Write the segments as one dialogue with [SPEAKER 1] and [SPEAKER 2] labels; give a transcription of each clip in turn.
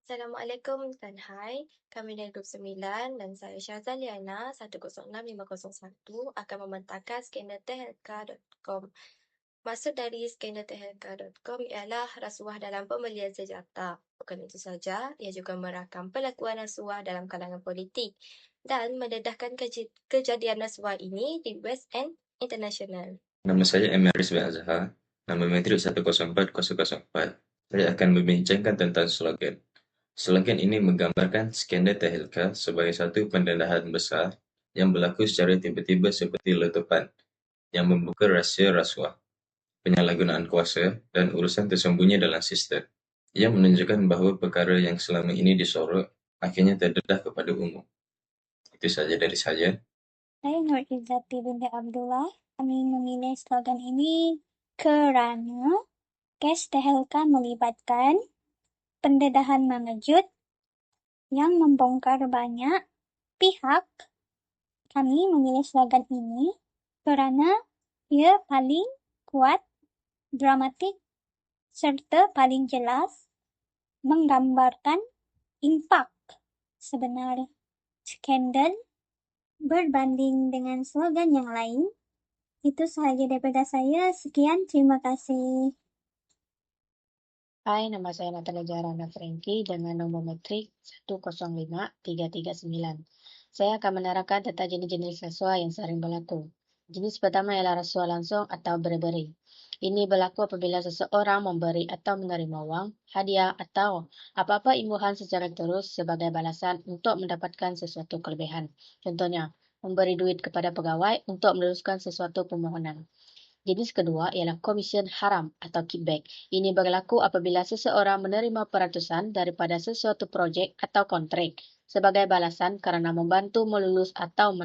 [SPEAKER 1] Assalamualaikum Tan Hai, kami dari Grup 9 dan saya Syazal Liana 106501 akan membentangkan skandal tehelka.com. Maksud dari skandal tehelka.com ialah rasuah dalam pembelian senjata. Bukan itu saja, ia juga merakam pelakuan rasuah dalam kalangan politik dan mendedahkan kejadian rasuah ini di West End International.
[SPEAKER 2] Nama saya Emir Rizwi Azhar, nama metrik 104004. Saya akan membincangkan tentang slogan. Slogan ini menggambarkan skandal Tehelka sebagai satu pendedahan besar yang berlaku secara tiba-tiba seperti letupan, yang membuka rahsia rasuah, penyalahgunaan kuasa, dan urusan tersembunyi dalam sistem. Ia menunjukkan bahawa perkara yang selama ini disorot akhirnya terdedah kepada umum. Itu saja dari saya.
[SPEAKER 3] Saya Nur Izzati binti Abdullah. Kami memilih slogan ini kerana kes Tehelka melibatkan pendedahan mengejut yang membongkar banyak pihak. Kami memilih slogan ini kerana ia paling kuat, dramatik serta paling jelas menggambarkan impak sebenar skandal berbanding dengan slogan yang lain. Itu sahaja daripada saya. Sekian, terima kasih.
[SPEAKER 4] Hai, nama saya Natalia Jarana Franky dengan nombor metrik 105339. Saya akan menerangkan tentang jenis-jenis rasuah yang sering berlaku. Jenis pertama ialah rasuah langsung atau beri-beri. Ini berlaku apabila seseorang memberi atau menerima wang, hadiah atau apa-apa imbuhan secara terus sebagai balasan untuk mendapatkan sesuatu kelebihan. Contohnya, memberi duit kepada pegawai untuk meneruskan sesuatu permohonan. Jenis kedua ialah komisen haram atau kickback. Ini berlaku apabila seseorang menerima peratusan daripada sesuatu projek atau kontrak sebagai balasan kerana membantu melulus atau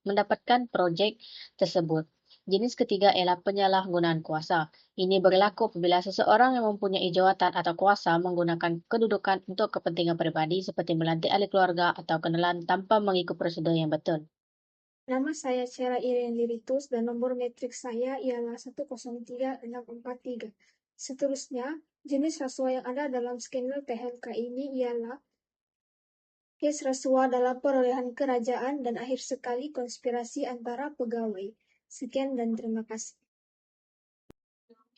[SPEAKER 4] mendapatkan projek tersebut. Jenis ketiga ialah penyalahgunaan kuasa. Ini berlaku apabila seseorang yang mempunyai jawatan atau kuasa menggunakan kedudukan untuk kepentingan peribadi seperti melantik ahli keluarga atau kenalan tanpa mengikut prosedur yang betul.
[SPEAKER 5] Nama saya Sheila Irene Liritus dan nomor metrik saya ialah 103643. Seterusnya, jenis rasuah yang ada dalam skandal THLK ini ialah kes rasuah dalam perolehan kerajaan dan akhir sekali konspirasi antara pegawai. Sekian dan terima kasih.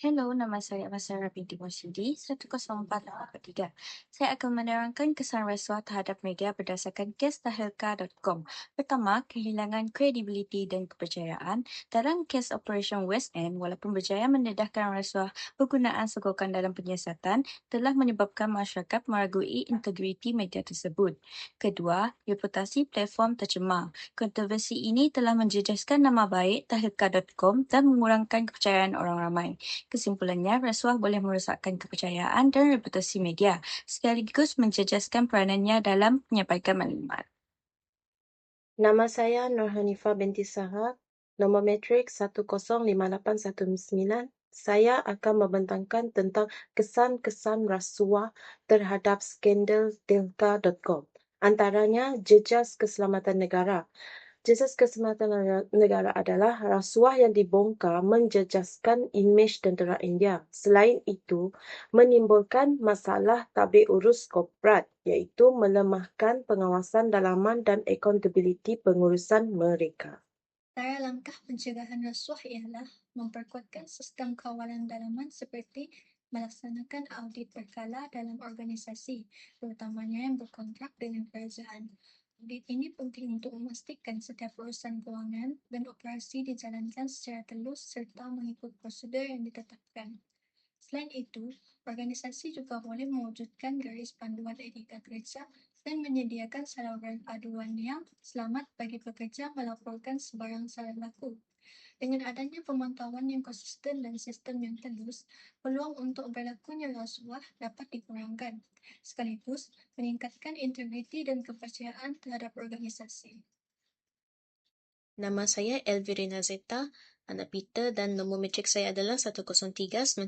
[SPEAKER 1] Hello, nama saya Masara binti Mursidi, 104843. Saya akan menerangkan kesan rasuah terhadap media berdasarkan kes Tahelka.com. Pertama, kehilangan kredibiliti dan kepercayaan. Dalam kes Operation West End, walaupun berjaya mendedahkan rasuah penggunaan sogokan dalam penyiasatan, telah menyebabkan masyarakat meragui integriti media tersebut. Kedua, reputasi platform tercemar. Kontroversi ini telah menjejaskan nama baik Tahelka.com dan mengurangkan kepercayaan orang ramai. Kesimpulannya, rasuah boleh merosakkan kepercayaan dan reputasi media, sekaligus menjejaskan peranannya dalam menyampaikan maklumat.
[SPEAKER 6] Nama saya Nur Hanifah binti Sahab, nombor metrik 105819. Saya akan membentangkan tentang kesan-kesan rasuah terhadap skandal Delta.com. Antaranya, jejas keselamatan negara. Jejas keselamatan negara adalah rasuah yang dibongkar menjejaskan imej tentera India. Selain itu, menimbulkan masalah tabik urus korporat, iaitu melemahkan pengawasan dalaman dan accountability pengurusan mereka.
[SPEAKER 7] Antara langkah pencegahan rasuah ialah memperkuatkan sistem kawalan dalaman seperti melaksanakan audit berkala dalam organisasi, terutamanya yang berkontrak dengan kerajaan. Audit ini penting untuk memastikan setiap urusan kewangan dan operasi dijalankan secara telus serta mengikut prosedur yang ditetapkan. Selain itu, organisasi juga boleh mewujudkan garis panduan etika kerja dan menyediakan saluran aduan yang selamat bagi pekerja melaporkan sebarang salah laku. Dengan adanya pemantauan yang konsisten dan sistem yang telus, peluang untuk berlakunya rasuah dapat dikurangkan, sekaligus meningkatkan integriti dan kepercayaan terhadap organisasi.
[SPEAKER 8] Nama saya Elvirina Zeta, anak Peter dan nombor metrik saya adalah 103979.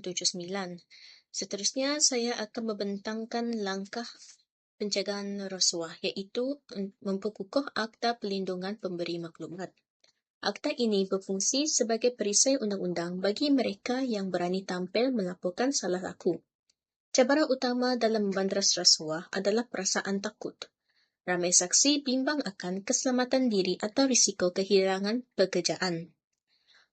[SPEAKER 8] Seterusnya, saya akan membentangkan langkah pencegahan rasuah, iaitu memperkukuh Akta Perlindungan Pemberi Maklumat. Akta ini berfungsi sebagai perisai undang-undang bagi mereka yang berani tampil melaporkan salah laku. Cabaran utama dalam membanteras rasuah adalah perasaan takut. Ramai saksi bimbang akan keselamatan diri atau risiko kehilangan pekerjaan.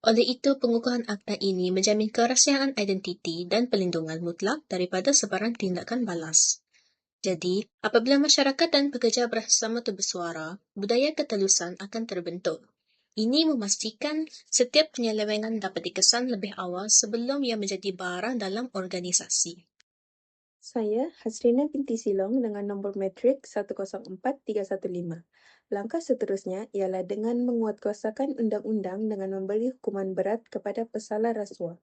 [SPEAKER 8] Oleh itu, pengukuhan akta ini menjamin kerahsiaan identiti dan pelindungan mutlak daripada sebarang tindakan balas. Jadi, apabila masyarakat dan pekerja bersama bersuara, budaya ketelusan akan terbentuk. Ini memastikan setiap penyelewengan dapat dikesan lebih awal sebelum ia menjadi barang dalam organisasi.
[SPEAKER 9] Saya Hasrina binti Silong dengan nombor metrik 104315. Langkah seterusnya ialah dengan menguatkuasakan undang-undang dengan memberi hukuman berat kepada pesalah rasuah.